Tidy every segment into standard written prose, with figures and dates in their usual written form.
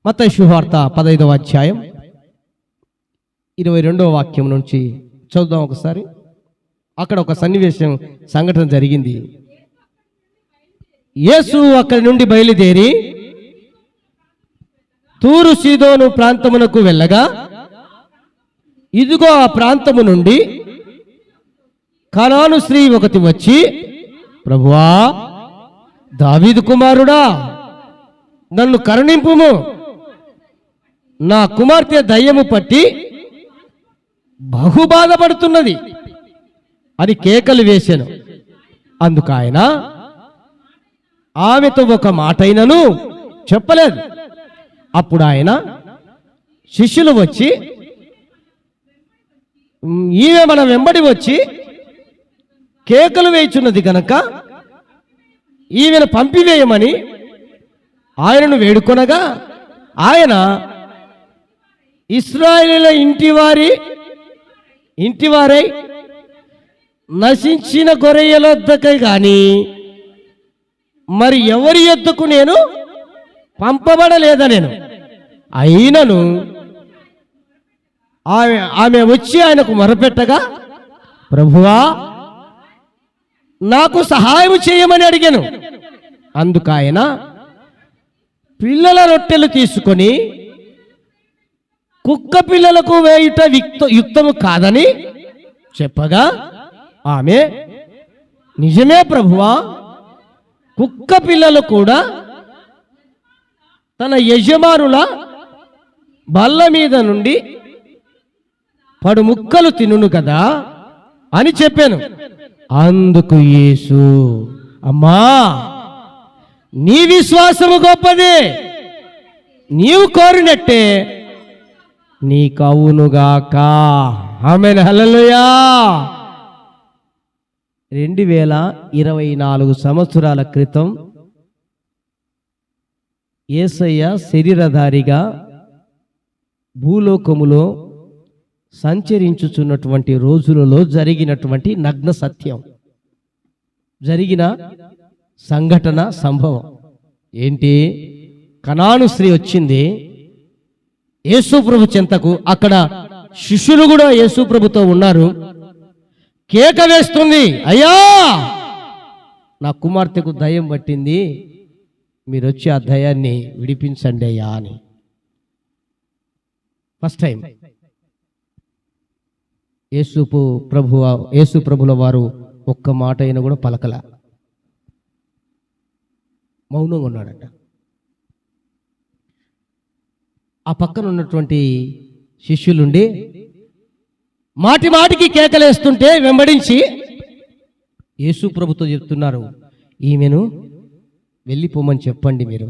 మత్తయి సువార్త 15వ అధ్యాయం 22వ వాక్యం నుంచి చదువుదాం ఒకసారి. అక్కడ ఒక సన్నివేశం సంఘటన జరిగింది. యేసు అక్కడి నుండి బయలుదేరి తూరు సీదోను ప్రాంతమునకు వెళ్ళగా, ఇదిగో ఆ ప్రాంతము నుండి కనాను స్త్రీ ఒకటి వచ్చి, ప్రభువా, దావీదు కుమారుడా, నన్ను కరుణింపుము, నా కుమార్తె దయ్యము పట్టి బహు బాధపడుతున్నది అని కేకలు వేశాను. అందుకు ఆయన ఆమెతో ఒక మాటైనను చెప్పలేదు. అప్పుడు ఆయన శిష్యులు వచ్చి, ఈమె మన వెంబడి వచ్చి కేకలు వేయుచున్నది గనక ఈమెను పంపివేయమని ఆయనను వేడుకొనగా, ఆయన ఇశ్రాయేలీయుల ఇంటివారై నశించిన గొర్రెల వద్దకై గాని మరి ఎవరి యొద్దకు నేను పంపబడలేదా నేను. అయినను ఆమె వచ్చి ఆయనకు మొరపెట్టగా, ప్రభువా, నాకు సహాయం చేయమని అడిగాను. అందుకు ఆయన పిల్లల రొట్టెలు తీసుకొని కుక్క పిల్లలకు వేయుట యుక్తము కాదని చెప్పగా, ఆమె నిజమే ప్రభువా, కుక్క పిల్లలు కూడా తన యజమానుల బల్ల మీద నుండి పడు ముక్కలు తినును కదా అని చెప్పాను. అందుకు యేసు, అమ్మా, నీ విశ్వాసము గొప్పదే, నీవు కోరినట్టే నీకవునుగాక. ఆమేన్, హల్లెలూయా. 2024 సంవత్సరాల క్రితం యేసయ్య శరీరధారిగా భూలోకములో సంచరించుచున్నటువంటి రోజులలో జరిగినటువంటి నగ్న సత్యం, జరిగిన సంఘటన, సంభవం ఏంటి? కనాను స్త్రీ వచ్చింది యేసు ప్రభు చెంతకు. అక్కడ శిష్యులు కూడా యేసు ప్రభుతో ఉన్నారు. కేక వేస్తుంది, అయ్యా, నా కుమార్తెకు దయ్యం పట్టింది, మీరు వచ్చి ఆ దయ్యాన్ని విడిపించండి అయ్యా అని. ఫస్ట్ టైం యేసు ప్రభుల వారు ఒక్క మాట అయినా కూడా పలకల, మౌనంగా ఉన్నాడట. ఆ పక్కన ఉన్నటువంటి శిష్యులుండి మాటి మాటికి కేకలేస్తుంటే వెంబడించి యేసు ప్రభుతో చెప్తున్నారు, ఈమెను వెళ్ళిపోమని చెప్పండి మీరు.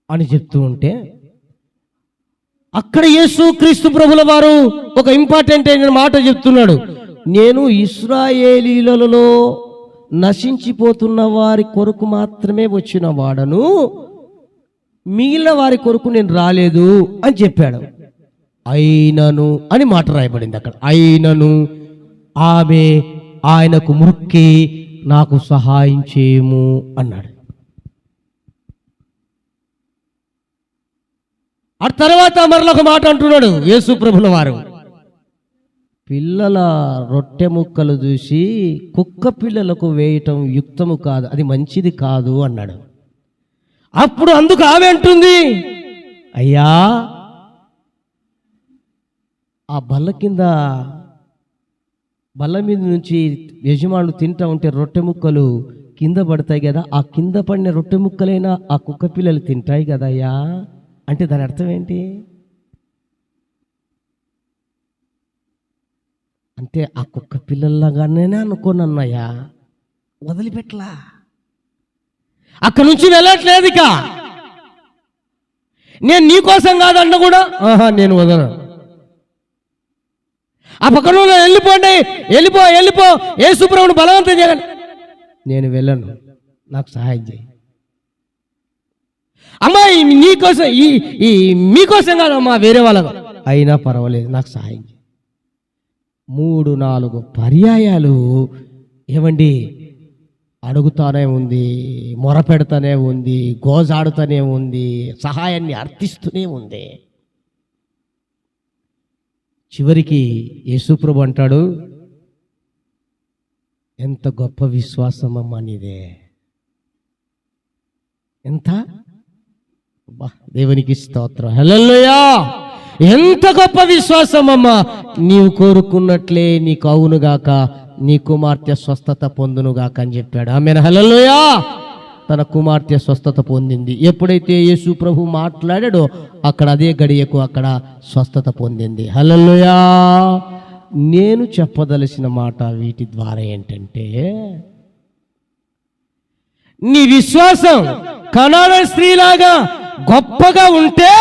అని చెప్తూ ఉంటే అక్కడ యేసు క్రీస్తు ప్రభుల వారు ఒక ఇంపార్టెంట్ అయిన మాట చెప్తున్నాడు. నేను ఇశ్రాయేలీలలో నశించిపోతున్న వారి కొరకు మాత్రమే వచ్చిన వాడను, మిగిలిన వారి కొరకు నేను రాలేదు అని చెప్పాడు. అయినను అని మాట రాయబడింది అక్కడ. అయినను ఆమె ఆయనకు మొక్కి నాకు సహాయం చేయము అన్నాడు. ఆ తర్వాత మరొక మాట అంటున్నాడు యేసు ప్రభుల వారు, పిల్లల రొట్టె ముక్కలు చూసి కుక్క పిల్లలకు వేయటం యుక్తము కాదు, అది మంచిది కాదు అన్నాడు. అప్పుడు అందుకు ఆమె అంటుంది, అయ్యా, ఆ బల్ల మీద నుంచి యజమానులు తింటా ఉంటే రొట్టె ముక్కలు కింద పడతాయి కదా, ఆ కింద పడిన రొట్టె ముక్కలైనా ఆ కుక్క పిల్లలు తింటాయి కదయ్యా అంటే దాని అర్థం ఏంటి? అంటే ఆ కుక్క పిల్లల్లాగానే అనుకోనన్నయ్యా, వదిలిపెట్టలా, అక్కడి నుంచి వెళ్ళట్లేదు. ఇక నేను నీకోసం కాదన్న కూడా నేను వదలను. ఆ పక్కన వెళ్ళిపో యేసు ప్రభువును బలవంతం చేయగలను, నేను వెళ్ళను, నాకు సహాయం చేయి. అమ్మాయి నీకోసం, మీకోసం కాదమ్మా, వేరే వాళ్ళ అయినా పర్వాలేదు, నాకు సహాయం చేయి. 3-4 పర్యాయాలు ఏమండి అడుగుతానే ఉంది, మొరపెడతానే ఉంది, గోజాడుతూనే ఉంది, సహాయాన్ని అర్థిస్తూనే ఉంది. చివరికి యేసుప్రభు అంటాడు, ఎంత గొప్ప విశ్వాసం అమ్మా నీదే, ఎంత దేవునికి స్తోత్రం, హల్లెలూయా. ఎంత గొప్ప విశ్వాసం అమ్మా, నీవు కోరుకున్నట్లే నీకు అవునుగాక, నీ కుమార్తె స్వస్థత పొందునుగాక అని చెప్పాడు. ఆమేన్, హల్లెలూయా. తన కుమార్తె స్వస్థత పొందింది. ఎప్పుడైతే యేసు ప్రభు మాట్లాడాడో అక్కడ అదే గడియకు అక్కడ స్వస్థత పొందింది. హల్లెలూయా. నేను చెప్పదలసిన మాట వీటి ద్వారా ఏంటంటే, నీ విశ్వాసం కనాన స్త్రీలాగా గొప్పగా ఉంటే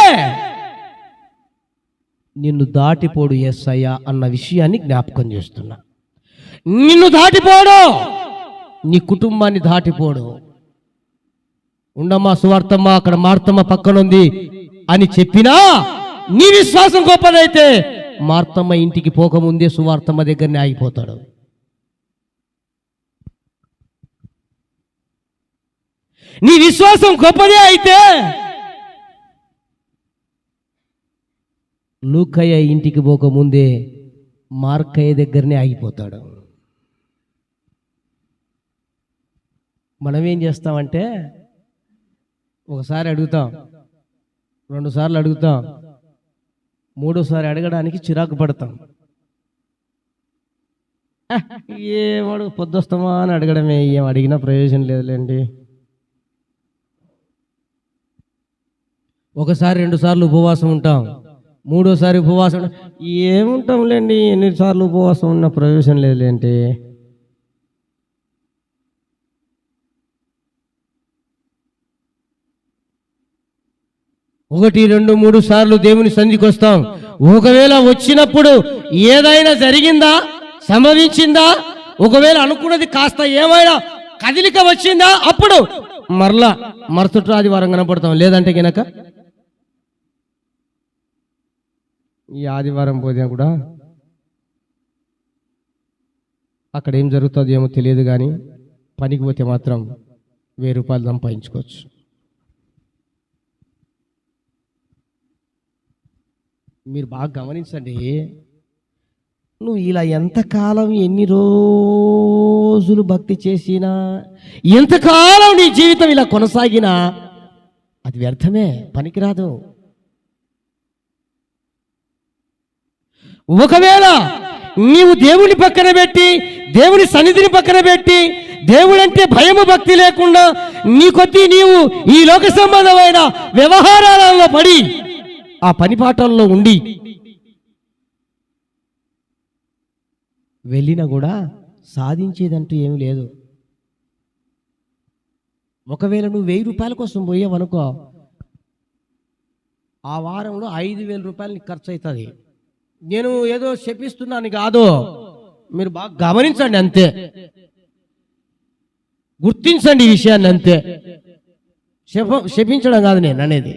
నిన్ను దాటిపోడు యేసయ్య అన్న విషయాన్ని జ్ఞాపకం చేస్తున్నా. నిన్ను దాటిపోడు, నీ కుటుంబాన్ని దాటిపోడు. ఉండమ్మా సువార్తమ్మ, అక్కడ మార్తమ్మ పక్కనుంది అని చెప్పినా నీ విశ్వాసం గొప్పదైతే మార్తమ్మ ఇంటికి పోకముందే సువార్తమ్మ దగ్గరనే ఆగిపోతాడు. నీ విశ్వాసం గొప్పదే అయితే లూకయ్య ఇంటికి పోకముందే మార్కయ్య దగ్గరనే ఆగిపోతాడు. మనం ఏం చేస్తామంటే, ఒకసారి అడుగుతాం, 2 సార్లు అడుగుతాం, 3సారి అడగడానికి చిరాకు పడతాం. ఏమడు పొద్దుస్తామా అని అడగడమే, ఏం అడిగినా ప్రయోజనం లేదులేండి. 1 2 సార్లు ఉపవాసం ఉంటాం, 3సారి ఉపవాసం ఏముంటాంలేండి, ఎన్నిసార్లు ఉపవాసం ఉన్న ప్రయోజనం లేదులేంటి. ఒకటి 2 3 సార్లు దేవుని సన్నిధికి వస్తాం. ఒకవేళ వచ్చినప్పుడు ఏదైనా జరిగిందా, సంభవించిందా, ఒకవేళ అనుకున్నది కాస్త ఏమైనా కదిలిక వచ్చిందా, అప్పుడు మరలా మరుసటి ఆదివారం కనపడతాం. లేదంటే గనక ఈ ఆదివారం పోతే కూడా అక్కడ ఏం జరుగుతుందో ఏమో తెలియదు, కానీ పనికి పోతే మాత్రం 1000 రూపాయలు సంపాదించుకోవచ్చు. మీరు బాగా గమనించండి, నువ్వు ఇలా ఎంతకాలం ఎన్ని రోజులు భక్తి చేసినా, ఎంతకాలం నీ జీవితం ఇలా కొనసాగినా అది వ్యర్థమే, పనికిరాదు. ఒకవేళ నీవు దేవుని పక్కన పెట్టి, దేవుని సన్నిధిని పక్కన పెట్టి, దేవుడంటే భయము భక్తి లేకుండా నీ కొద్దీ నీవు ఈ లోక సంబంధమైన వ్యవహారాలలో పడి ఆ పనిపాటల్లో ఉండి వెళ్ళినా కూడా సాధించేదంటూ ఏమీ లేదు. ఒకవేళ నువ్వు 1000 రూపాయల కోసం పోయావనుకో, ఆ వారంలో 5000 రూపాయలు నీకు ఖర్చు అవుతుంది. నేను ఏదో శపిస్తున్నాను కాదు, మీరు బాగా గమనించండి, అంతే, గుర్తించండి ఈ విషయాన్ని, అంతే. శపించడం కాదు నేను అనేది.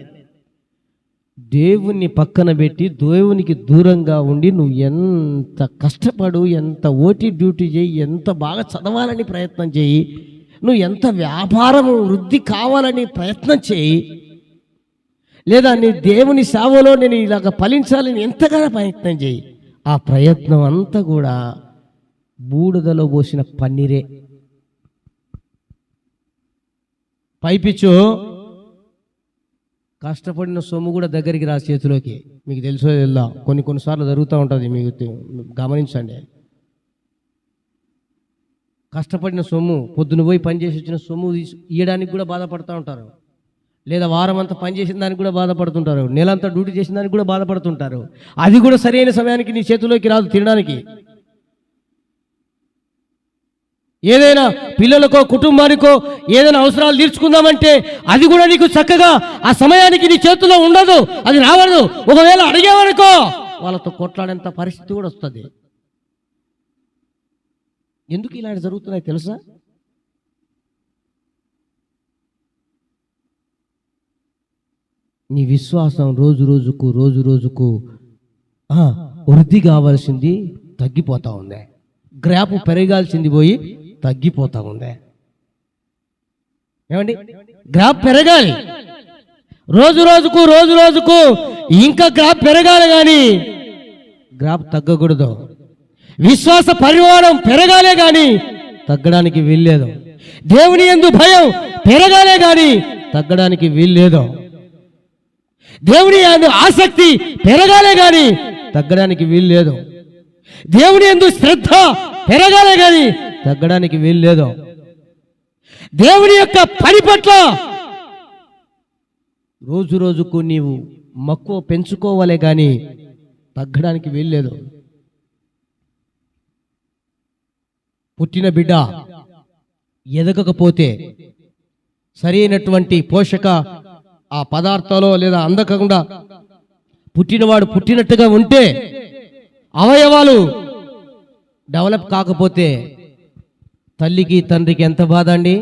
దేవుణ్ణి పక్కన పెట్టి దేవునికి దూరంగా ఉండి నువ్వు ఎంత కష్టపడు, ఎంత ఓటీ డ్యూటీ చేయి, ఎంత బాగా చదవాలని ప్రయత్నం చేయి, నువ్వు ఎంత వ్యాపారం వృద్ధి కావాలని ప్రయత్నం చేయి, లేదా నీ దేవుని సేవలో నేను ఇలాగ ఫలించాలని ఎంతగానో ప్రయత్నం చేయి, ఆ ప్రయత్నం అంతా కూడా బూడిదలో పోసిన పన్నీరే. పైపిచ్చు కష్టపడిన సొమ్ము కూడా దగ్గరికి రా చేతిలోకి. మీకు తెలుసో తెల్దా, కొన్నిసార్లు జరుగుతూ ఉంటుంది, మీకు గమనించండి. కష్టపడిన సొమ్ము, పొద్దున పోయి పనిచేసి వచ్చిన సొమ్ము ఇవ్వడానికి కూడా బాధపడుతూ ఉంటారు, లేదా వారం అంతా పనిచేసిన దానికి కూడా బాధపడుతుంటారు, నెలంతా డ్యూటీ చేసిన దానికి కూడా బాధపడుతుంటారు. అది కూడా సరైన సమయానికి నీ చేతిలోకి రాదు తినడానికి. ఏదైనా పిల్లలకో కుటుంబానికో ఏదైనా అవసరాలు తీర్చుకుందామంటే అది కూడా నీకు చక్కగా ఆ సమయానికి నీ చేతిలో ఉండదు, అది రావదు. ఒకవేళ అడిగేవనుకో వాళ్ళతో కొట్లాడేంత పరిస్థితి కూడా వస్తుంది. ఎందుకు ఇలాంటి జరుగుతున్నాయి తెలుసా? నీ విశ్వాసం రోజు రోజుకు వృద్ధి కావాల్సింది తగ్గిపోతా ఉంది, గ్రాపు పెరగాల్సింది పోయి తగ్గిపోతా ఉంది. ఏమండి? గ్రాఫ్ పెరగాలి, రోజు రోజుకు ఇంకా గ్రాఫ్ పెరగాలి, కానీ గ్రాఫ్ తగ్గకూడదు. విశ్వాస పరిమాణం పెరగాలే కానీ తగ్గడానికి వీల్లేదు. దేవుని యందు భయం పెరగాలే కానీ తగ్గడానికి వీల్లేదు. దేవుని యందు ఆసక్తి పెరగాలే కానీ తగ్గడానికి వీల్లేదు. దేవుని యందు శ్రద్ధ పెరగాలే కానీ తగ్గడానికి వీల్లేదు. దేవుని యొక్క పని పట్ల రోజుకు నీవు మక్కువ పెంచుకోవాలే కానీ తగ్గడానికి వీల్లేదు. పుట్టిన బిడ్డ ఎదగకపోతే సరైనటువంటి పోషక ఆ పదార్థాలు లేదా అందకుండా పుట్టినవాడు పుట్టినట్టుగా ఉంటే అవయవాలు డెవలప్ కాకపోతే తల్లికి తండ్రికి ఎంత బాధ అండి,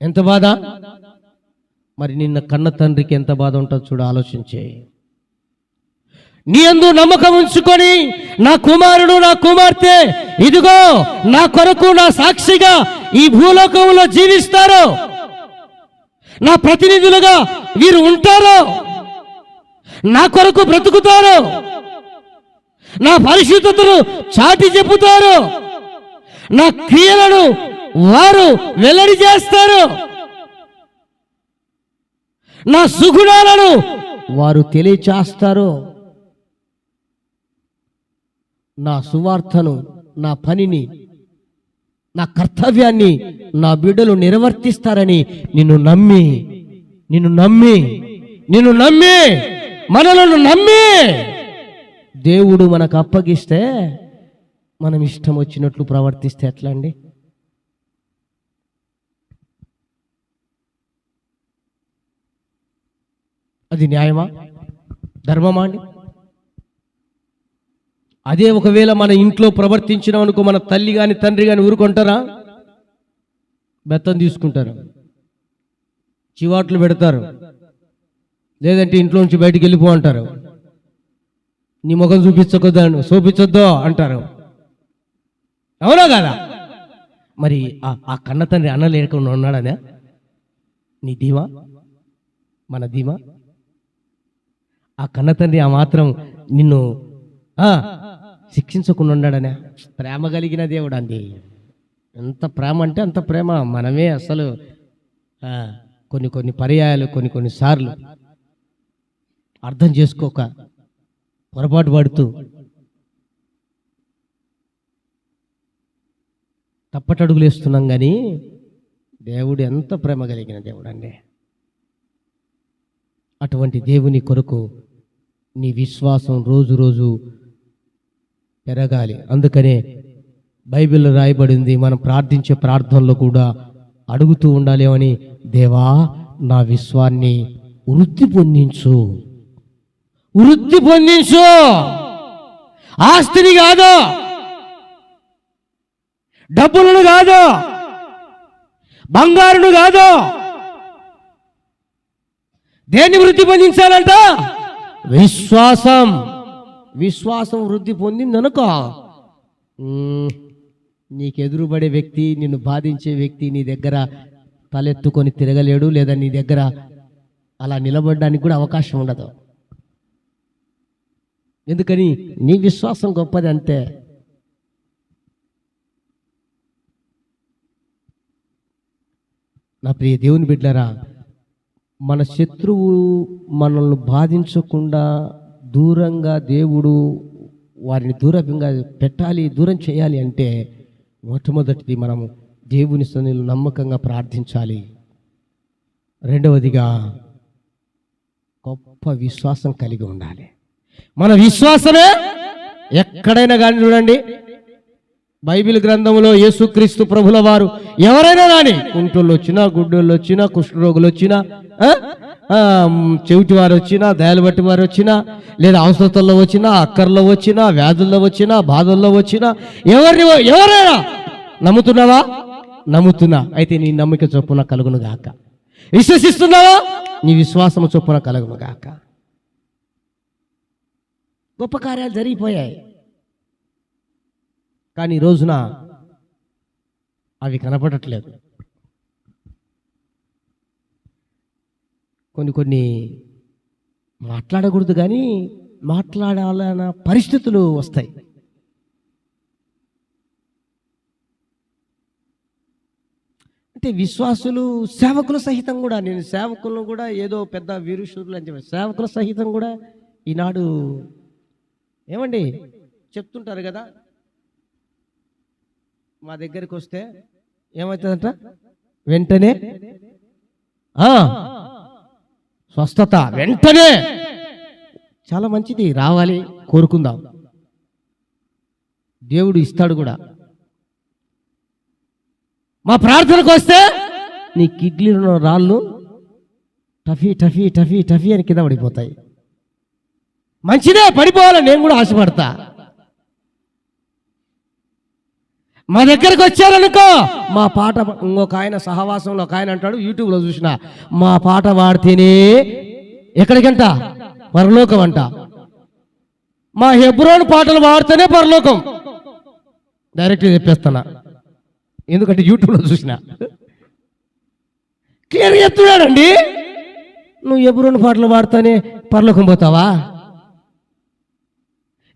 ఎంత బాధ. మరి నిన్న కన్న తండ్రికి ఎంత బాధ ఉంటుందో చూడ, ఆలోచించే. నీ యందు నమ్మకం ఉంచుకొని నా కుమారుడు నా కుమార్తె ఇదిగో నా కొరకు నా సాక్షిగా ఈ భూలోకంలో జీవిస్తారు, నా ప్రతినిధులుగా వీరు ఉంటారు, నా కొరకు బ్రతుకుతారు, నా పరిశుద్ధతను చాటి చెబుతారు, నా క్రియలను వారు వెల్లడి చేస్తారు, నా సుగుణాలను వారు తెలియచేస్తారు, నా సువార్తను నా పనిని నా కర్తవ్యాన్ని నా బిడ్డలు నిర్వర్తిస్తారని నిన్ను నమ్మి మనలను నమ్మి దేవుడు మనకు అప్పగిస్తే మనం ఇష్టం వచ్చినట్లు ప్రవర్తిస్తే ఎట్లా అండి? అది న్యాయమా, ధర్మమా అండి? అదే ఒకవేళ మన ఇంట్లో ప్రవర్తించినాం అనుకో, మన తల్లి కానీ తండ్రి కానీ ఊరుకుంటారా? బెత్తం తీసుకుంటారు, చివాట్లు పెడతారు, లేదంటే ఇంట్లో నుంచి బయటికి వెళ్ళిపో అంటారు, నీ ముఖం చూపించొద్దు అంటారు. అవునా కదా? మరి ఆ కన్న తండ్రి అన్న లేకుండా ఉన్నాడనే నీ ధీమా, మన ధీమా? ఆ కన్న తండ్రి ఆ మాత్రం నిన్ను శిక్షించకుండా ఉన్నాడనే? ప్రేమ కలిగిన దేవుడు అండి. ఎంత ప్రేమ అంటే అంత ప్రేమ. మనమే అసలు కొన్ని పర్యాయాలు కొన్ని సార్లు అర్థం చేసుకోక పొరపాటు పడుతూ తప్పటడుగులు వేస్తున్నాం. కానీ దేవుడు ఎంత ప్రేమ కలిగిన దేవుడు అండి. అటువంటి దేవుని కొరకు నీ విశ్వాసం రోజు పెరగాలి. అందుకనే బైబిల్లో రాయబడింది, మనం ప్రార్థించే ప్రార్థనలో కూడా అడుగుతూ ఉండాలి అని, దేవా నా విశ్వాన్ని వృద్ధి పొందించు. ఆస్తిని కాదు, డబ్బులను కాదు, బంగారును కాదు, దేన్ని వృద్ధి పొందించాలంట? విశ్వాసం వృద్ధి పొందిందనుకో, నీకెదురుపడే వ్యక్తి, నిన్ను బాధించే వ్యక్తి నీ దగ్గర తలెత్తుకొని తిరగలేడు, లేదా నీ దగ్గర అలా నిలబడడానికి కూడా అవకాశం ఉండదు. ఎందుకని? నీ విశ్వాసం గొప్పది అంతే. నా ప్రియ దేవుని బిడ్డలారా, మన శత్రువు మనల్ని బాధించకుండా దూరంగా దేవుడు వారిని దూరంగా పెట్టాలి, దూరం చేయాలి అంటే మొట్టమొదటిది మనము దేవుని సన్నిధిలో నమ్మకంగా ప్రార్థించాలి. రెండవదిగా గొప్ప విశ్వాసం కలిగి ఉండాలి. మన విశ్వాసమే ఎక్కడైనా కానీ చూడండి, బైబిల్ గ్రంథంలో యేసుక్రీస్తు ప్రభుల వారు ఎవరైనా కానీ, కుంటోళ్ళు వచ్చినా, గుడ్డోళ్ళు వచ్చినా, కుష్ఠరోగులు వచ్చినా, చెవిటి వారు వచ్చినా, దయాలు బట్టి వారు వచ్చినా, లేదా అవసరతల్లో వచ్చినా, అక్కర్లో వచ్చినా, వ్యాధుల్లో వచ్చినా, బాధల్లో వచ్చినా, ఎవరైనా నమ్ముతున్నావా? నమ్ముతున్నా. అయితే నీ నమ్మిక చొప్పున కలుగును గాక. విశ్వసిస్తున్నావా? నీ విశ్వాసము చొప్పున కలుగును గాక. గొప్ప కార్యాలు జరిగిపోయాయి, కానీ ఈ రోజున అవి కనపడట్లేదు. కొన్ని మాట్లాడకూడదు, కానీ మాట్లాడాలన్న పరిస్థితులు వస్తాయి. అంటే విశ్వాసులు, సేవకులు సహితం కూడా, నేను సేవకులను కూడా ఏదో పెద్ద వీరుషులు అని చెప్పి, సేవకుల సహితం కూడా ఈనాడు ఏమండి చెప్తుంటారు కదా, మా దగ్గరికి వస్తే ఏమవుతుందంట, వెంటనే స్వస్థత, వెంటనే. చాలా మంచిది, రావాలి, కోరుకుందాం, దేవుడు ఇస్తాడు కూడా. మా ప్రార్థనకు వస్తే నీ కిడ్నీలో రాళ్ళు టఫీ టఫీ టఫీ టఫీ అని కింద పడిపోతాయి. మంచిదే, పడిపోవాలని నేను కూడా ఆశపడతా. మా దగ్గరకు వచ్చారనుకో, మా పాట, ఇంకొక ఆయన సహవాసంలో ఒక ఆయన అంటాడు, యూట్యూబ్లో చూసిన, మా పాట పాడితేనే ఎక్కడికంట, పరలోకం అంట. మా హెబ్రోన్ పాటలు పాడితేనే పరలోకం. డైరెక్ట్గా చెప్పేస్తున్నా, ఎందుకంటే యూట్యూబ్లో చూసిన క్లియర్గా చెప్తున్నాడండి. నువ్వు హెబ్రోన్ పాటలు పాడితేనే పరలోకం పోతావా?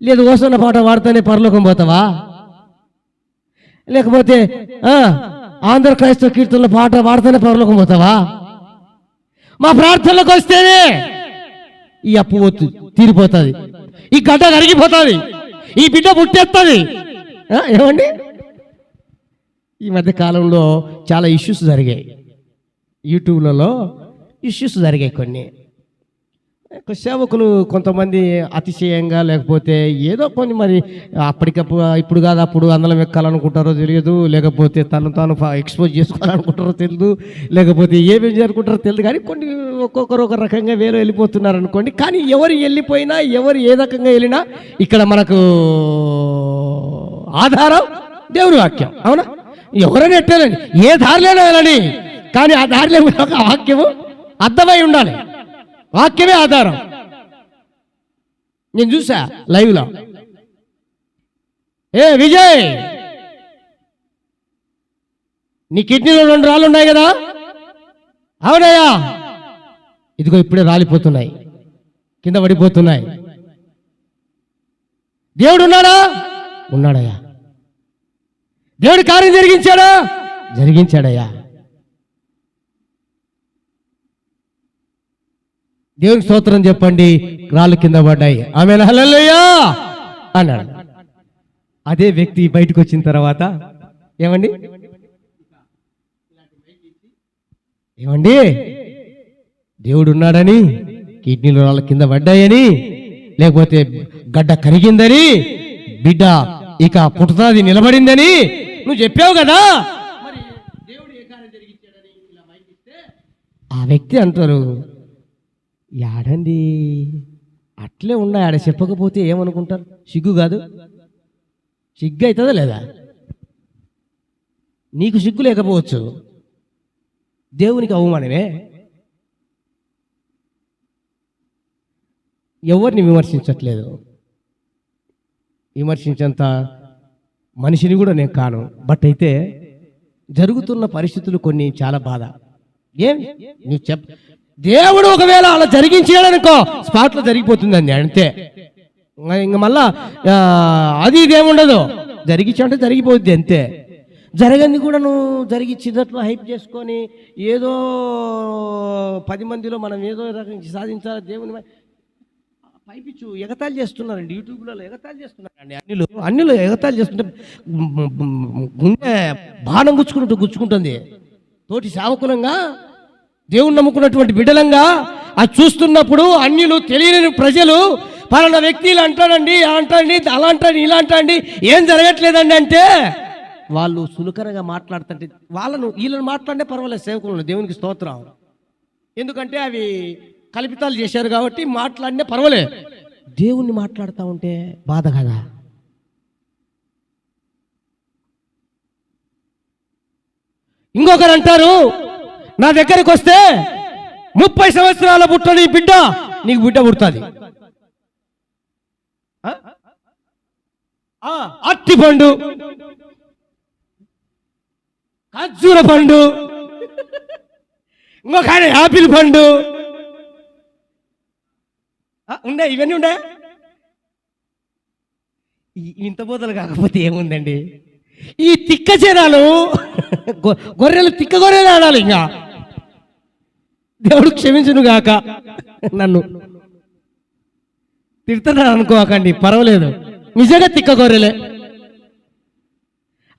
లేదు ఓసన్న పాట పాడితేనే పరలోకం పోతావా? లేకపోతే ఆంధ్ర క్రైస్తవ కీర్తనల పాట పాడితేనే పరలోకం పోతావా? మా ప్రార్థనలకు వస్తేనే ఈ అప్పు తీరిపోతుంది, ఈ గడ్డ కరిగిపోతుంది, ఈ బిడ్డ పుట్టేస్తుంది. ఏమండి, ఈ మధ్య కాలంలో చాలా ఇష్యూస్ జరిగాయి, యూట్యూబ్లలో ఇష్యూస్ జరిగాయి. కొన్ని సేవకులు కొంతమంది అతిశయంగా, లేకపోతే ఏదో కొన్ని మరి అప్పటికప్పుడు, ఇప్పుడు కాదు అప్పుడు అందలం ఎక్కాలనుకుంటారో తెలియదు, లేకపోతే తను తాను ఎక్స్పోజ్ చేసుకోవాలనుకుంటారో తెలియదు, లేకపోతే ఏమేమి జరుపుకుంటారో తెలియదు, కానీ కొన్ని ఒక్కొక్కరు ఒక రకంగా వేరే వెళ్ళిపోతున్నారు అనుకోండి. కానీ ఎవరు వెళ్ళిపోయినా, ఎవరు ఏ రకంగా వెళ్ళినా, ఇక్కడ మనకు ఆధారం దేవుని వాక్యం. అవునా? ఎవరైనా ఎట్టాలండి, ఏ దారిలోనే వెళ్ళని, కానీ ఆ దారిలో ఒక వాక్యము అర్థమై ఉండాలి. వాక్యమే ఆధారం. నేను చూసా లైవ్లో, విజయ్ నీ కిడ్నీలో 2 రాళ్ళు ఉన్నాయి కదా? అవునయ్యా, ఇదిగో ఇప్పుడే రాలిపోతున్నాయి, కింద పడిపోతున్నాయి. దేవుడు ఉన్నాడా? ఉన్నాడయ్యా. దేవుడు కార్యం జరిగించాడా? జరిగించాడయ్యా. దేవునికి స్తోత్రం చెప్పండి. రాళ్ళు కింద పడ్డాయి, ఆమేన్, హల్లెలూయా అన్నాడు. అదే వ్యక్తి బయటకు వచ్చిన తర్వాత ఏమండి, దేవుడు ఉన్నాడని, కిడ్నీలో రాళ్ళు కింద పడ్డాయని, లేకపోతే గడ్డ కరిగిందని, బిడ్డ ఇక పుట్టుతాది నిలబడిందని నువ్వు చెప్పావు కదా, మరి దేవుడు ఏ కార్యం జరిగించాడని ఇలా మైకిస్తే ఆ వ్యక్తి అంటారు, యాడండి అట్లే ఉన్నాయి, ఆడ చెప్పకపోతే ఏమనుకుంటారు? సిగ్గు కాదు? సిగ్గు అవుతుందా లేదా? నీకు సిగ్గు లేకపోవచ్చు, దేవునికి అవమానమే. ఎవరిని విమర్శించట్లేదు, విమర్శించేంత మనిషిని కూడా నేను కాను. బట్ అయితే జరుగుతున్న పరిస్థితులు కొన్ని చాలా బాధ. ఏం నువ్వు దేవుడు ఒకవేళ అలా జరిగించాడనుకో, స్పాట్లో జరిగిపోతుందండి, అంతే. ఇంక మళ్ళా అది ఇదేముండదు, జరిగించాలంటే జరిగిపోద్ది అంతే. జరగంది కూడా నువ్వు జరిగించినట్లు హైప్ చేసుకొని ఏదో 10 మందిలో మనం ఏదో రకంగా సాధించాలి దేవుని పైపిచ్చు ఎగతాళి చేస్తున్నారండి, యూట్యూబ్లలో ఎగతాళి చేస్తున్నారండి. అన్నిలో ఎగతాళి చేస్తుంటే గుండె బాణం గుచ్చుకుంటుంది. తోటి సేవకులంగా, దేవుని నమ్ముకున్నటువంటి బిడ్డలంగా అది చూస్తున్నప్పుడు అన్యులు, తెలియని ప్రజలు పలానా వ్యక్తి ఇలా అంటాడండి, అలా అంటాడు, ఇలా అంటాడండి, ఏం జరగట్లేదండి అంటే వాళ్ళు సులకరగా మాట్లాడుతుంటే వీళ్ళని మాట్లాడే పర్వాలేదు, సేవకులను, దేవునికి స్తోత్రం. ఎందుకంటే అవి కల్పితాలు చేశారు కాబట్టి మాట్లాడినే పర్వాలేదు. దేవుణ్ణి మాట్లాడుతూ ఉంటే బాధ కదా. ఇంకొకరు అంటారు, నా దగ్గరికి వస్తే 30 సంవత్సరాల పుట్టని బిడ్డ, నీకు బిడ్డ పుడుతుంది. అట్టి పండు, ఖర్జూర పండు, ఇంకొక ఆయన యాపిల్ పండు, ఉండే, ఇవన్నీ ఉండే. ఇంత బోధలు కాకపోతే ఏముందండి? ఈ తిక్క జనాలు గొర్రెలు తిక్క గొర్రెలు ఆడాలి. ఇంకా దేవుడు క్షమించును గాక. నన్ను తిడుతున్నాను అనుకోకండి, పర్వాలేదు. నిజంగా తిక్క గొర్రెలే.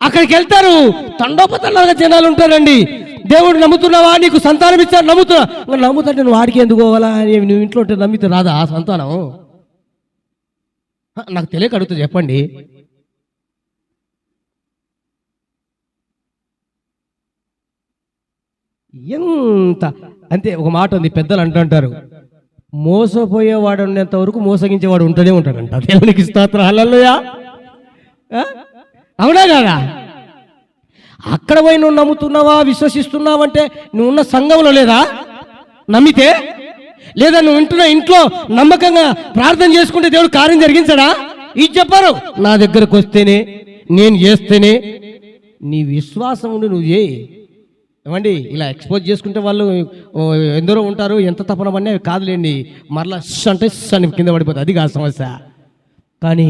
అక్కడికి వెళ్తారు, తండోపతండాలుగా జనాలు ఉంటారండి. దేవుడు నమ్ముతున్నావా, నీకు సంతానం ఇచ్చాడు, నమ్ముతుంటే నువ్వు వాడికి ఎందుకు పోవాలా? నువ్వు ఇంట్లో ఉంటే నమ్మితే రాదా ఆ సంతానం? నాకు తెలియక అడుగుతా, చెప్పండి. ఎంత అంతే. ఒక మాట ఉంది, పెద్దలు అంటుంటారు, మోసపోయేవాడు ఉన్నంత వరకు మోసగించేవాడు ఉంటూనే ఉంటాడంట. దేవునికి స్తోత్రం, హల్లెలూయా. అవునా కాదా? అక్కడ పోయి నువ్వు నమ్ముతున్నావా, విశ్వసిస్తున్నావంటే నువ్వు ఉన్న సంఘంలో లేదా? నమ్మితే లేదా నువ్వు ఉంటున్న ఇంట్లో నమ్మకంగా ప్రార్థన చేసుకుంటే దేవుడు కార్యం జరిగించడా? ఇది చెప్పారు. నా దగ్గరకు వస్తేనే, నేను చేస్తేనే. నీ విశ్వాసం ఉండి నువ్వు చేయి. ఏమండి, ఇలా ఎక్స్పోజ్ చేసుకుంటే వాళ్ళు ఎందరో ఉంటారు, ఎంత తపనమనే కాదులేండి, మరలా అంటే అని కింద పడిపోతుంది. అది కాదు సమస్య. కానీ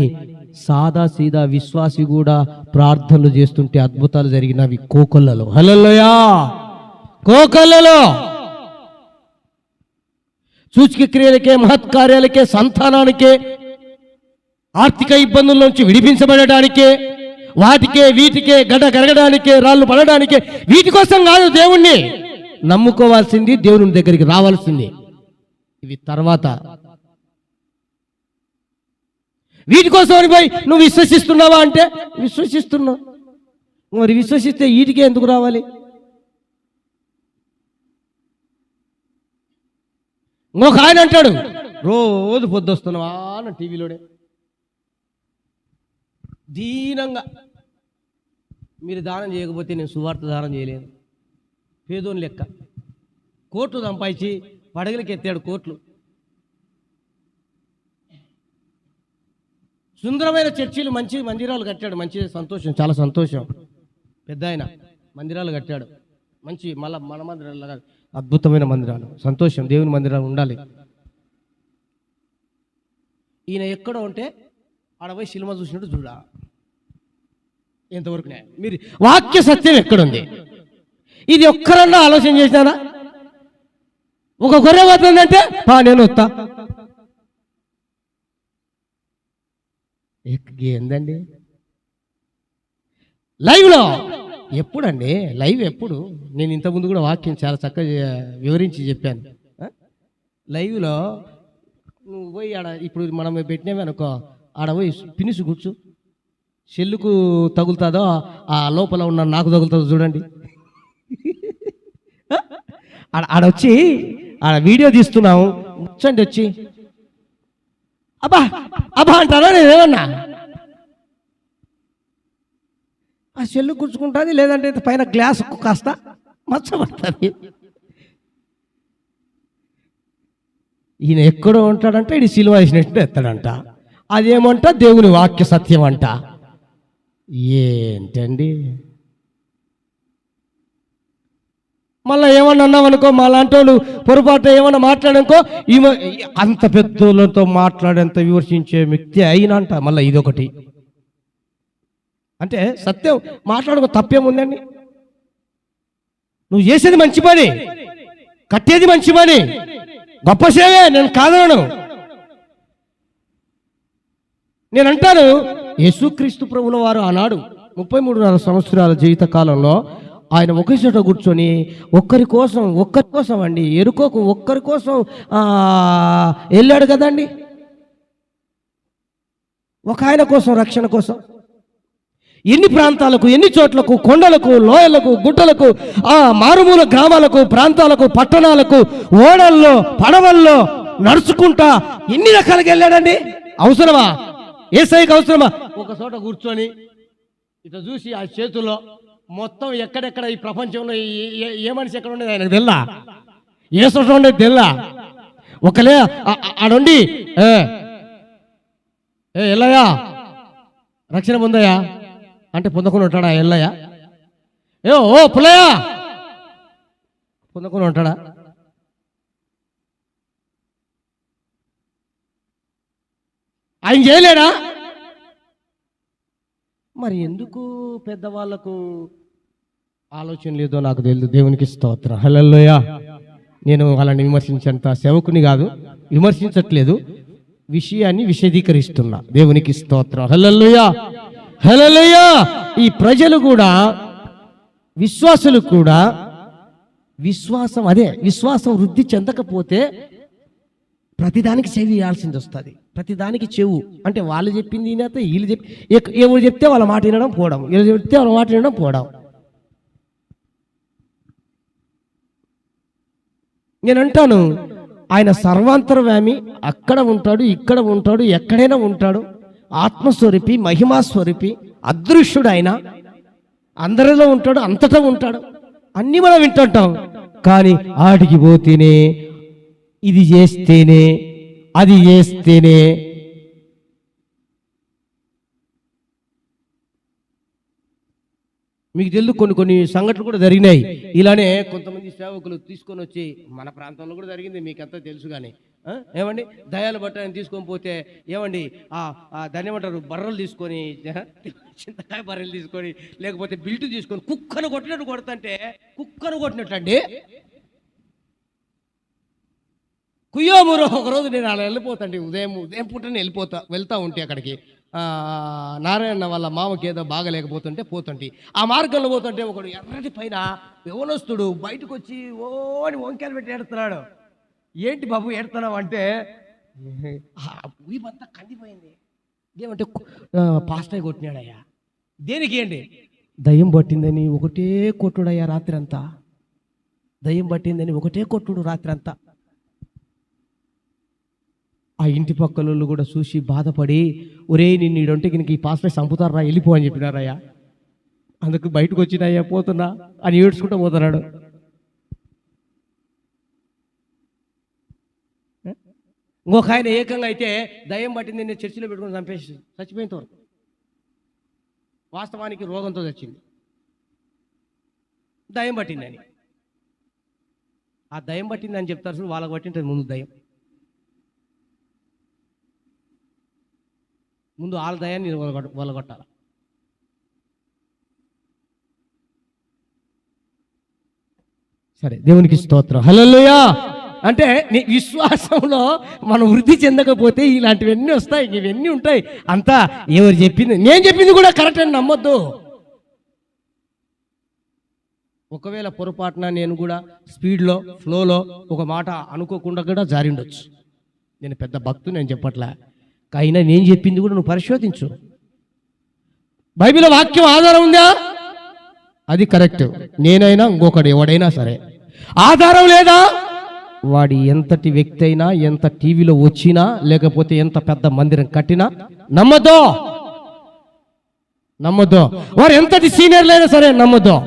సాదా సీదా విశ్వాసి కూడా ప్రార్థనలు చేస్తుంటే అద్భుతాలు జరిగినవి కోకొల్లలో. హల్లెలూయా. కోకొల్లలో సూచక క్రియలకే, మహత్కార్యాలకే, సంతానానికే, ఆర్థిక ఇబ్బందుల నుంచి విడిపించబడటానికే, వాటికే వీటికే గడ్డ కరగడానికే, రాళ్ళు పడడానికే, వీటి కోసం కాదు దేవుణ్ణి నమ్ముకోవాల్సింది, దేవుని దగ్గరికి రావాల్సింది. ఇవి తర్వాత. వీటి కోసం పోయి నువ్వు విశ్వసిస్తున్నావా అంటే విశ్వసిస్తున్నావు. మరి విశ్వసిస్తే వీటికే ఎందుకు రావాలి? ఇంకొక ఆయన అంటాడు, రోజు పొద్దుస్తున్నావా అని టీవీలోనే దీనంగా, మీరు దానం చేయకపోతే నేను సువార్త దానం చేయలేను, పేదోని లెక్క. కోట్లు సంపాదించి పడగలకి ఎత్తాడు, కోట్లు. సుందరమైన చర్చిలు, మంచి మందిరాలు కట్టాడు. మంచి సంతోషం, చాలా సంతోషం. పెద్ద ఆయన మందిరాలు కట్టాడు, మంచి మళ్ళా మన మందిరాలు, అద్భుతమైన మందిరాలు. సంతోషం, దేవుని మందిరాలు ఉండాలి. ఈయన ఎక్కడో ఉంటే ఆడ పోయి సినిమా చూసినట్టు చూడా. ఎంతవరకు మీరు వాక్య సత్యం ఎక్కడుంది? ఇది ఒక్కరన్నా ఆలోచన చేసినారా? ఒక గొర్రె పోతుందంటే నేను వస్తా. ఏందండి లైవ్లో? ఎప్పుడండి లైవ్? ఎప్పుడు? నేను ఇంతకుముందు కూడా వాక్యం చాలా చక్కగా వివరించి చెప్పాను. లైవ్లో నువ్వు పోయి ఆడ, ఇప్పుడు మనం పెట్టినామే అనుకో, ఆడ పోయి పినిసి కూర్చు, చెల్లుకు తగులుతుందో ఆ లోపల ఉన్న నాకు తగులుతుందో చూడండి. ఆడొచ్చి ఆడ వీడియో తీస్తున్నాము, కూర్చోండి వచ్చి అబ్బా అబ్బా అంటారా? నేనేమన్నా ఆ చెల్లు కూర్చుకుంటుంది, లేదంటే పైన గ్లాస్ కాస్త మచ్చబడుతుంది. ఈయన ఎక్కడో ఉంటాడంట, ఇది సిలువ వేసినట్టు ఎత్తాడంట. అదేమంట దేవుని వాక్య సత్యం అంట. ఏంటండి? మళ్ళీ ఏమన్నా అన్నామనుకో, మా లాంటి వాళ్ళు పొరపాటు ఏమన్నా మాట్లాడనుకో, ఈమె అంత పెద్దలతో మాట్లాడేంత విమర్శించే వ్యక్తి అయినంట. మళ్ళీ ఇదొకటి. అంటే సత్యం మాట్లాడుకో, తప్పేముందండి? నువ్వు చేసేది మంచి పని, కట్టేది మంచి పని, గొప్ప సేవే, నేను కాదనను. నేనంటాను, యేసుక్రీస్తు ప్రభుల వారు ఆనాడు 33.5 సంవత్సరాల జీవిత కాలంలో ఆయన ఒకే చోట కూర్చొని ఒక్కరి కోసం అండి, ఎరుకోకు ఒక్కరి కోసం వెళ్ళాడు కదండి. ఒక ఆయన కోసం, రక్షణ కోసం ఎన్ని ప్రాంతాలకు, ఎన్ని చోట్లకు, కొండలకు, లోయలకు, గుట్టలకు, మారుమూల గ్రామాలకు, ప్రాంతాలకు, పట్టణాలకు, ఓడల్లో, పడవల్లో నడుచుకుంటా ఎన్ని రకాలుగా వెళ్ళాడండి. అవసరమా? యేసయ్యకి అవసరమా? ఒక చోట కూర్చొని ఇట్లా చూసి ఆ చేతుల్లో మొత్తం ఎక్కడెక్కడ ఈ ప్రపంచంలో ఏ మనిషి ఎక్కడ ఉండేది ఆయనకు తెల్లా, ఏ చోట ఉండేది తెల్లా. ఒకలే ఆడుండి ఎల్లయ్యా రక్షణ పొందయ్యా అంటే పొందకుండా ఉంటాడా? ఎల్లయ్యా ఓ పుల్లయ్యా పొందకుండా ఉంటాడా? ఆయన చేయలేడా? మరి ఎందుకు పెద్దవాళ్ళకు ఆలోచన లేదో నాకు తెలియదు. దేవునికి స్తోత్రం. హల్లెలూయా. నేను వాళ్ళని విమర్శించేంత సేవకుని కాదు, విమర్శించట్లేదు, విషయాన్ని విశదీకరిస్తున్నా. దేవునికి స్తోత్రం. హల్లెలూయా, హల్లెలూయా. ఈ ప్రజలు కూడా, విశ్వాసులు కూడా విశ్వాసం వృద్ధి చెందకపోతే ప్రతిదానికి చెవి ఇవ్వాల్సింది వస్తుంది. ప్రతిదానికి చెవు అంటే వాళ్ళు చెప్పింది వినేస్తే వీళ్ళు ఎవరు చెప్తే వాళ్ళ మాట వినడం పోవడం, వీళ్ళు చెప్తే వాళ్ళ మాట వినడం పోవడం. నేను అంటాను, ఆయన సర్వాంతర్యామి, అక్కడ ఉంటాడు, ఇక్కడ ఉంటాడు, ఎక్కడైనా ఉంటాడు. ఆత్మస్వరూపి, మహిమాస్వరూపి, అదృశ్యుడు. ఆయన అందరిలో ఉంటాడు, అంతటా ఉంటాడు. అన్నీ మనం వింటుంటాం. కానీ ఆడికి పోతేనే, ఇది చేస్తేనే, అది చేస్తేనే మీకు తెలుసు కొన్ని సంఘటనలు కూడా జరిగినాయి. ఇలానే కొంతమంది సేవకులు తీసుకొని వచ్చి, మన ప్రాంతంలో కూడా జరిగింది, మీకంతా తెలుసు. కానీ ఏమండి, దయాలు బట్టని తీసుకొని పోతే ఏమండి దాన్ని ఏమంటారు, బర్రెలు తీసుకొని, చింతకాయ బర్రెలు తీసుకొని, లేకపోతే బిల్టు తీసుకొని కుక్కను కొట్టినట్టు కొడుతుంటే, కుక్కను కొట్టినట్టు అండి. కుయ్యోమూరు ఒకరోజు నేను అలా వెళ్ళిపోతాండి, ఉదయం పూటనే వెళ్తా ఉంటే అక్కడికి నారాయణ వాళ్ళ మామకి ఏదో బాగలేకపోతుంటే పోతుంటే, ఆ మార్గంలో పోతుంటే ఒకడు ఎర్రటి పైన యవనస్తుడు బయటకు వచ్చి ఓని వంకాయలు పెట్టి ఏడుతున్నాడు. ఏంటి బాబు ఏడుతున్నావు అంటే, వీపంతా కందిపోయింది. ఏమంటే పాస్టర్ కొట్టినాడయ్యా. దేనికి అండి? దయ్యం పట్టిందని ఒకటే కొట్టుడయ్యా రాత్రి అంతా. దయ్యం పట్టిందని ఒకటే కొట్టుడు రాత్రి అంతా. ఆ ఇంటి పక్కల కూడా చూసి బాధపడి, ఒరే నిన్ను ఈడంటే ఇంక ఈ పాస్టర్ చంపుతారా, వెళ్ళిపో అని చెప్పినారయ్యా. అందుకు బయటకు వచ్చినాయ్యా, పోతున్నా అని ఏడ్చుకుంటూ పోతున్నాడు. ఇంకొక ఆయన ఏకంగా అయితే దయ్యం పట్టింది, నేను చర్చిలో పెట్టుకుని చంపేసి చచ్చిపోయినంత వరకు. వాస్తవానికి రోగంతో చచ్చింది, దయ్యం పట్టిందని. ఆ దయ్యం పట్టిందని చెప్తారు, వాళ్ళకి పట్టింటుంది ముందు దయ్యం. ముందు వాళ్ళ దయాన్ని వలగొట్టాలి. సరే, దేవునికి స్తోత్రం. హల్లెలూయా. అంటే నీ విశ్వాసంలో మనం వృద్ధి చెందకపోతే ఇలాంటివన్నీ వస్తాయి, ఇవన్నీ ఉంటాయి. అంతా ఎవరు చెప్పింది, నేను చెప్పింది కూడా కరెక్ట్ అని నమ్మొద్దు. ఒకవేళ పొరపాటున నేను కూడా స్పీడ్లో, ఫ్లోలో ఒక మాట అనుకోకుండా కూడా జారి ఉండొచ్చు. నేను పెద్ద భక్తుని నేను చెప్పట్లే, అయినా నేను చెప్పింది కూడా నువ్వు పరిశోధించు. బైబిల్ వాక్యం ఆధారం ఉందా? అది కరెక్ట్. నేనైనా ఇంకొకడు ఎవడైనా సరే. ఆధారం లేదా? వాడి ఎంతటి వ్యక్తి అయినా, ఎంత టీవీలో వచ్చినా, లేకపోతే ఎంత పెద్ద మందిరం కట్టినా నమ్మద్దు. వారు ఎంతటి సీనియర్లైనా సరే నమ్మద్దు.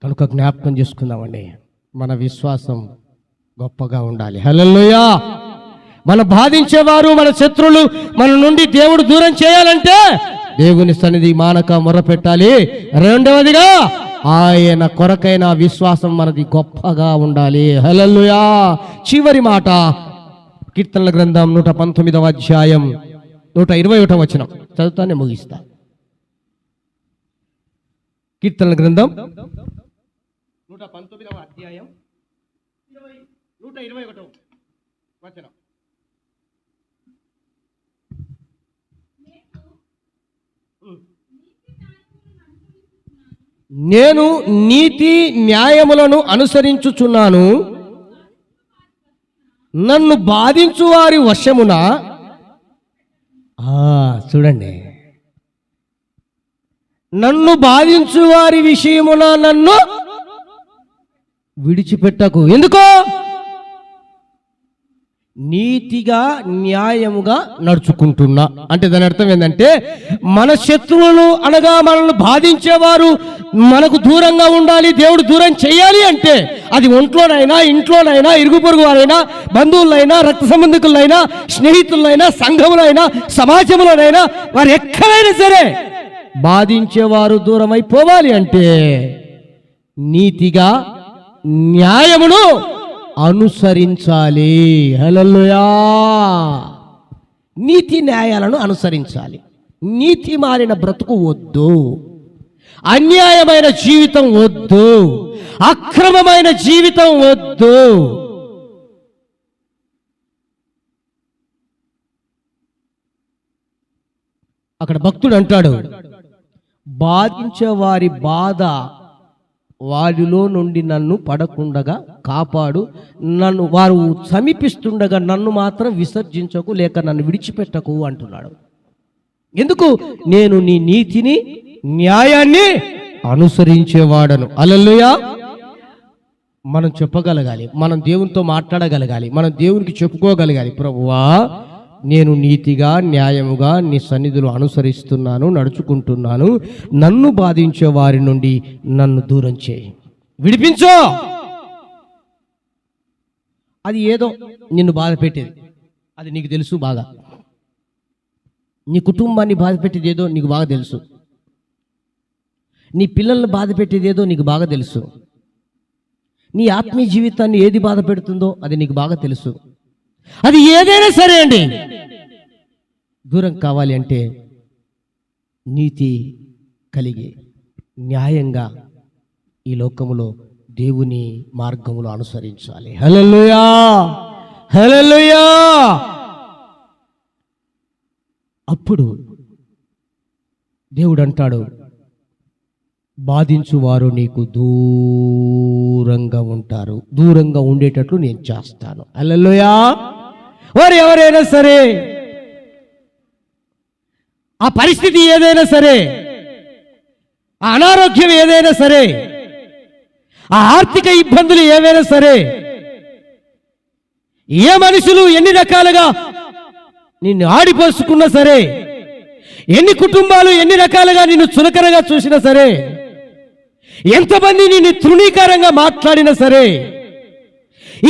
కనుక జ్ఞాపకం చేసుకుందామండి, మన విశ్వాసం గొప్పగా ఉండాలి. హల్లెలూయా. మన బాధించేవారు, మన శత్రువులు మన నుండి దేవుడు దూరం చేయాలంటే దేవుని సన్నిధి మానక మొరపెట్టాలి. రెండవదిగా ఆయన కొరకైన విశ్వాసం మనది గొప్పగా ఉండాలి. హల్లెలూయా. చివరి మాట కీర్తనల గ్రంథం 119వ అధ్యాయం 121వ వచనం చదువుతానే ముగిస్తా. కీర్తనల గ్రంథం 119వ అధ్యాయం 121వ వచనం. నేను నీతి న్యాయములను అనుసరించుచున్నాను, నన్ను బాధించు వారి వశమున. చూడండి, నన్ను బాధించు వారి విషయమున నన్ను విడిచిపెట్టకు. ఎందుకో? నీతిగా న్యాయముగా నడుచుకుంటున్నా అంటే దాని అర్థం ఏంటంటే, మన శత్రువులు అనగా మనల్ని బాధించేవారు మనకు దూరంగా ఉండాలి, దేవుడు దూరం చేయాలి అంటే అది ఒంట్లోనైనా, ఇంట్లోనైనా, ఇరుగు పొరుగు వారైనా, బంధువులైనా, రక్త సంబంధికులైనా, స్నేహితులైనా, సంఘములైనా, సమాజంలోనైనా, వారు ఎక్కడైనా సరే బాధించేవారు దూరం అయిపోవాలి అంటే నీతిగా న్యాయమును అనుసరించాలి. హల్లెలూయా. నీతి న్యాయాలను అనుసరించాలి. నీతి మారిన బ్రతుకు వద్దు, అన్యాయమైన జీవితం వద్దు, అక్రమమైన జీవితం వద్దు. అక్కడ భక్తుడు అంటాడు, బాధించే వారి బాధ వారిలో నుండి నన్ను పడకుండగా కాపాడు, నన్ను వారు సమీపిస్తుండగా నన్ను మాత్రం విసర్జించకు, లేక నన్ను విడిచిపెట్టకు అంటున్నాడు. ఎందుకు? నేను నీ నీతిని న్యాయాన్ని అనుసరించేవాడను. హల్లెలూయా. మనం చెప్పగలగాలి, మనం దేవునితో మాట్లాడగలగాలి, మనం దేవునికి చెప్పుకోగలగాలి, ప్రభువా నేను నీతిగా న్యాయముగా నీ సన్నిధిలో అనుసరిస్తున్నాను, నడుచుకుంటున్నాను. నన్ను బాధించే వారి నుండి నన్ను దూరం చేయి, విడిపించో. అది ఏదో నిన్ను బాధ పెట్టేది, అది నీకు తెలుసు బాగా. నీ కుటుంబాన్ని బాధ పెట్టేది ఏదో నీకు బాగా తెలుసు. నీ పిల్లల్ని బాధ పెట్టేది ఏదో నీకు బాగా తెలుసు. నీ ఆత్మీయ జీవితాన్ని ఏది బాధ పెడుతుందో అది నీకు బాగా తెలుసు. అది ఏదైనా సరే అండి, దూరం కావాలి అంటే నీతి కలిగి న్యాయంగా ఈ లోకములో దేవుని మార్గములో అనుసరించాలి. హల్లెలూయా, హల్లెలూయా. అప్పుడు దేవుడు అంటాడు, బాధించువారు నీకు దూరంగా ఉంటారు, దూరంగా ఉండేటట్లు నేను చేస్తాను. హల్లెలూయా. వారు ఎవరైనా సరే, ఆ పరిస్థితి ఏదైనా సరే, ఆ అనారోగ్యం ఏదైనా సరే, ఆ ఆర్థిక ఇబ్బందులు ఏవైనా సరే, ఏ మనుషులు ఎన్ని రకాలుగా నిన్ను ఆడిపోసుకున్నా సరే, ఎన్ని కుటుంబాలు ఎన్ని రకాలుగా నిన్ను చులకనగా చూసినా సరే, ఎంతమంది నిన్ను తృణీకారంగా మాట్లాడినా సరే,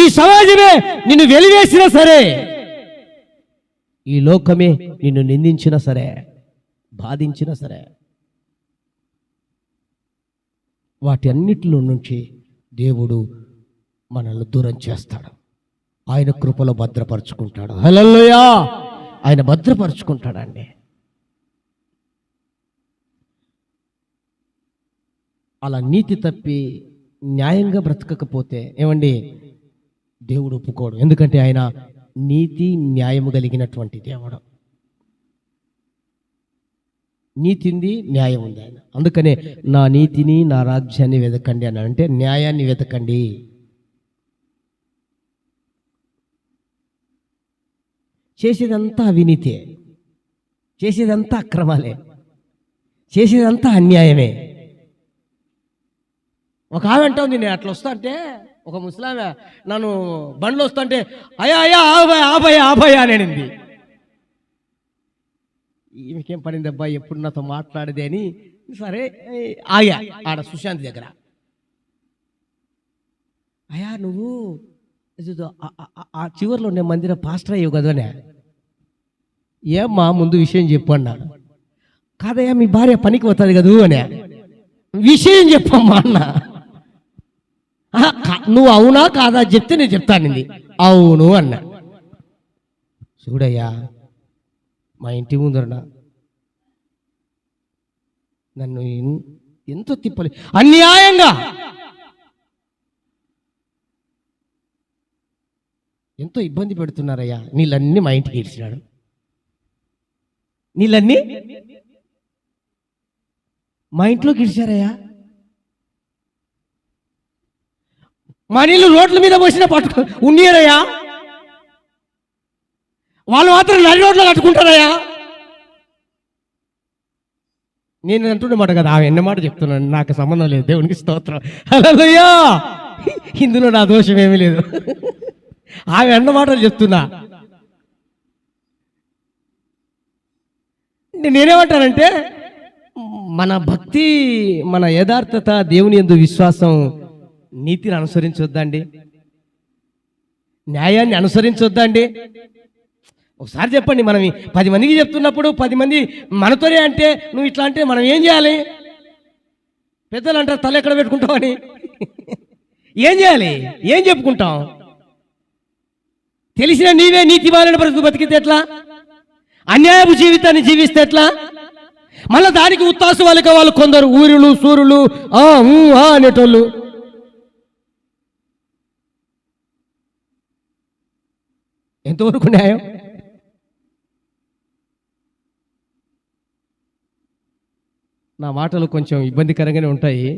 ఈ సమాజమే నిన్ను వెలివేసినా సరే, ఈ లోకమే నిన్ను నిందించినా సరే, బాధించినా సరే, వాటి అన్నిటిలో నుంచి దేవుడు మనల్ని దూరం చేస్తాడు. ఆయన కృపలో భద్రపరుచుకుంటాడు. హల్లెలూయా. ఆయన భద్రపరుచుకుంటాడండి. అలా నీతి తప్పి న్యాయంగా బ్రతకకపోతే ఏమండి, దేవుడు ఒప్పుకోడు. ఎందుకంటే ఆయన నీతి న్యాయము కలిగినటువంటి దేవుడు. నీతి ఉంది, న్యాయం ఉంది ఆయన. అందుకనే నా నీతిని నా రాజ్యాన్ని వెతకండి అని అంటే న్యాయాన్ని వెతకండి. చేసేదంతా అవినీతే, చేసేదంతా అక్రమాలే, చేసేదంతా అన్యాయమే. ఒక ఆమె అంటుంది, నేను అట్లా వస్తా అంటే, ఒక ముస్లామే నన్ను బండ్లో వస్తుంటే అయ్యా అయ్యా ఆభయ ఆభయ అనింది. ఈమెకేం పడింది అబ్బాయి, ఎప్పుడు నాతో మాట్లాడేది అని సరే ఆగా ఆడ సుశాంత్ దగ్గర. అయ్యా నువ్వు ఆ చివరిలో ఉండే మందిరం పాస్టర్ అయ్యవు కదనే. ఏమ్మా ముందు విషయం చెప్పు అన్నా. కాదయ్యా మీ భార్య పనికి పోతుంది కదూ అనే. విషయం చెప్పమ్మా అన్న. నువ్వు అవునా కాదా చెప్తే నేను చెప్తానండి. అవును అన్నా. చూడయ్యా, మా ఇంటి ముందరనా నన్ను ఎంతో తిప్పలే, అన్యాయంగా ఎంతో ఇబ్బంది పెడుతున్నారయ్యా. నీళ్ళన్నీ మా ఇంటికి ఇచ్చినాడు, నీళ్ళన్నీ మా ఇంట్లోకి ఇచ్చారయ్యా. మా నీళ్ళు రోడ్ల మీద పోసినా పట్టుకో ఉన్నీరయ్యా. వాళ్ళు మాత్రం నడి రోడ్లో కట్టుకుంటారయ్యా. నేను అంటుండమాట కదా, ఆమె ఎన్న మాట చెప్తున్నాను, నాకు సంబంధం లేదు, దేవునికి స్తోత్రం. హల్లెలూయా. ఇందులో నా దోషం ఏమీ లేదు. ఆమె అన్న మాటలు చెప్తున్నా. నేనేమంటానంటే, మన భక్తి, మన యథార్థత, దేవుని యందు విశ్వాసం, నీతిని అనుసరించొద్దండి, న్యాయాన్ని అనుసరించొద్దండి. ఒకసారి చెప్పండి, మనం 10 మందికి చెప్తున్నప్పుడు 10 మంది మనతోనే అంటే నువ్వు ఇట్లా అంటే మనం ఏం చేయాలి? పెద్దలు అంటారు తల ఎక్కడ పెట్టుకుంటావని. ఏం చేయాలి? ఏం చెప్పుకుంటాం? తెలిసిన నీవే నీతిమాలిన బ్రతుకు బతికితే ఎట్లా? అన్యాయపు జీవితాన్ని జీవిస్తే ఎట్లా? మళ్ళీ దానికి ఉత్తాసు వాళ్ళకి వాళ్ళు కొందరు ఊరులు సూరులు అనేటోళ్ళు. ఎంతవరకు న్యాయం? నా మాటలు కొంచెం ఇబ్బందికరంగానే ఉంటాయి,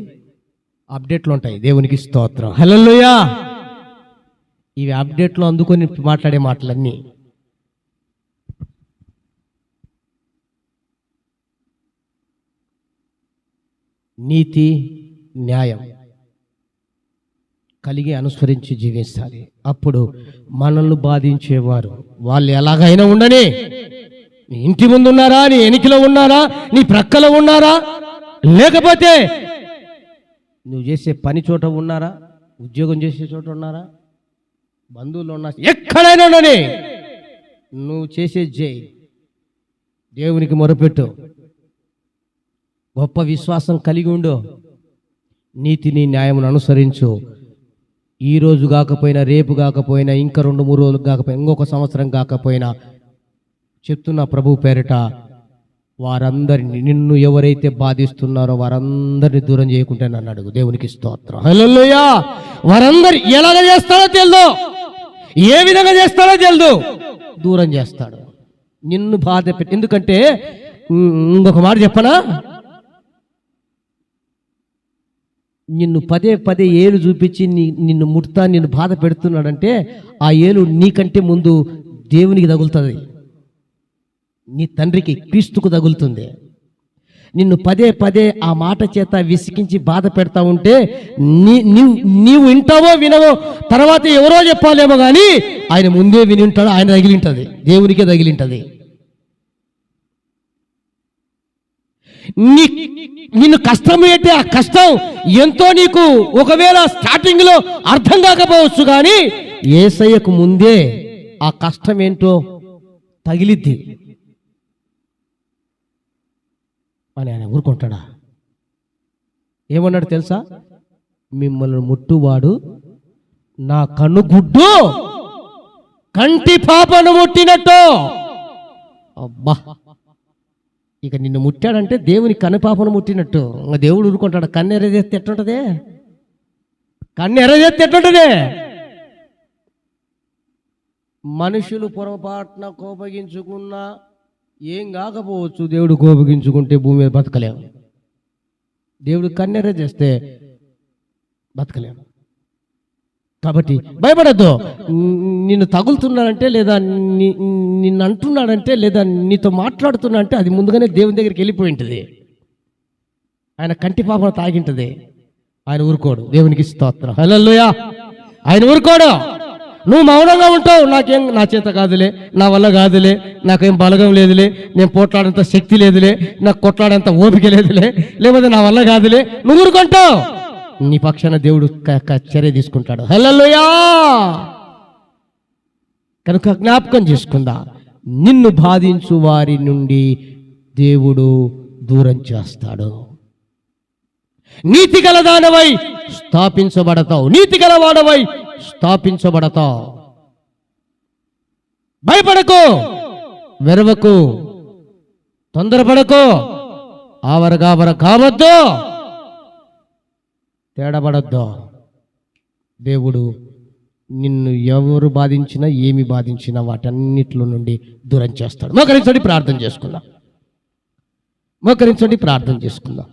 అప్డేట్లు ఉంటాయి. దేవునికి స్తోత్రం. హల్లెలూయా. ఇవి అప్డేట్లో అందుకొని మాట్లాడే మాటలన్నీ. నీతి న్యాయం కలిగి అనుసరించి జీవించాలి. అప్పుడు మనల్ని బాధించేవారు వాళ్ళు ఎలాగైనా ఉండని, నీ ఇంటి ముందు ఉన్నారా, నీ ఎనికిలో ఉన్నారా, నీ ప్రక్కలో ఉన్నారా, లేకపోతే నువ్వు చేసే పని చోట ఉన్నారా, ఉద్యోగం చేసే చోట ఉన్నారా, బంధువులు ఉన్నా, ఎక్కడైనా ఉండని నువ్వు చేసే చేయి, దేవునికి మొరపెట్టు, గొప్ప విశ్వాసం కలిగి ఉండు, నీతిని న్యాయమును అనుసరించు. ఈ రోజు కాకపోయినా, రేపు కాకపోయినా, ఇంకా 2-3 రోజులు కాకపోయినా, ఇంకొక సంవత్సరం కాకపోయినా చెప్తున్న ప్రభు పేరిట వారందరిని, నిన్ను ఎవరైతే బాధిస్తున్నారో వారందరిని దూరం చేయకుంటే నన్ను అడుగు. దేవునికి స్తోత్రం. హల్లెలూయా. వారందరు ఎలాగ చేస్తాడో తెలియదు, ఏ విధంగా చేస్తాడో తెలియదు, దూరం చేస్తాడు. నిన్ను బాధ పెట్టి, ఎందుకంటే ఇంకొక మాట చెప్పనా, నిన్ను పదే పదే ఏలు చూపించి నిన్ను ముడతా నిన్ను బాధ పెడుతున్నాడంటే ఆ ఏలు నీకంటే ముందు దేవునికి తగులుతుంది, నీ తండ్రికి క్రీస్తుకు తగులుతుంది. నిన్ను పదే పదే ఆ మాట చేత విసికించి బాధ పెడతా ఉంటే నీవు వింటావో వినవో, తర్వాత ఎవరో చెప్పాలేమో కానీ ఆయన ముందే విని ఉంటాడు, ఆయన తగిలింటది, దేవునికే తగిలింటది. నిన్ను కష్టం ఏంటి, ఆ కష్టం ఎంతో నీకు ఒకవేళ స్టార్టింగ్ లో అర్థం కాకపోవచ్చు, కానీ యేసయ్యకు ముందే ఆ కష్టం ఏంటో తగిలిద్ది అని ఆయన ఊరుకుంటాడా? ఏమన్నాడు తెలుసా? మిమ్మల్ని ముట్టువాడు నా కనుగుడ్డు కంటి పాపను ముట్టినట్టు. అబ్బా, ఇక నిన్ను ముట్టాడంటే దేవుని కనుపాపను ముట్టినట్టు. ఇంకా దేవుడు ఊరుకుంటాడు? కన్ను ఎర్రజేస్తే ఎట్లుంటదే? కన్ను ఎర్రజేస్తే ఎట్లుంటదే? మనుషులు పొరపాటున కోపగించుకున్నా ఏం కాకపోవచ్చు, దేవుడు కోపగించుకుంటే భూమి మీద బతకలేము. దేవుడు కన్నెర్ర చేస్తే బతకలేము. కాబట్టి భయపడద్దు. నిన్ను తగులుతున్నాడంటే, లేదా నిన్ను అంటున్నాడంటే, లేదా నీతో మాట్లాడుతున్నా అంటే అది ముందుగానే దేవుని దగ్గరికి వెళ్ళిపోయి ఉంటుంది. ఆయన కంటి పాపను తాగింటది. ఆయన ఊరుకోడు. దేవునికి స్తోత్రం. హల్లెలూయా. ఆయన ఊరుకోడు. నువ్వు మౌనంగా ఉంటావు, నాకేం నా చేత కాదులే, నా వల్ల కాదులే, నాకేం బలగం లేదులే, నేను పోట్లాడేంత శక్తి లేదులే, నాకు కొట్లాడేంత ఓపిక లేదులే, లేకపోతే నా వల్ల కాదులే, నువ్వు ఊరుకుంటావు. నీ పక్షాన దేవుడు చర్య తీసుకుంటాడు. హల్లెలూయా. కనుక జ్ఞాపకం చేసుకుందా, నిన్ను బాధించు వారి నుండి దేవుడు దూరం చేస్తాడు. నీతి గలదానవై స్థాపించబడతావు, నీతి గలవాడవై స్థాపించబడతావు. భయపడకు, వెరవకు, తొందరపడకు, ఆవరగావర కావద్దు, తేడబడద్దు. దేవుడు నిన్ను ఎవరు బాధించినా, ఏమి బాధించినా వాటన్నిటిలో నుండి దూరం చేస్తాడు. మోకరించండి, ప్రార్థన చేసుకుందాం. మోకరించండి, ప్రార్థన చేసుకుందాం.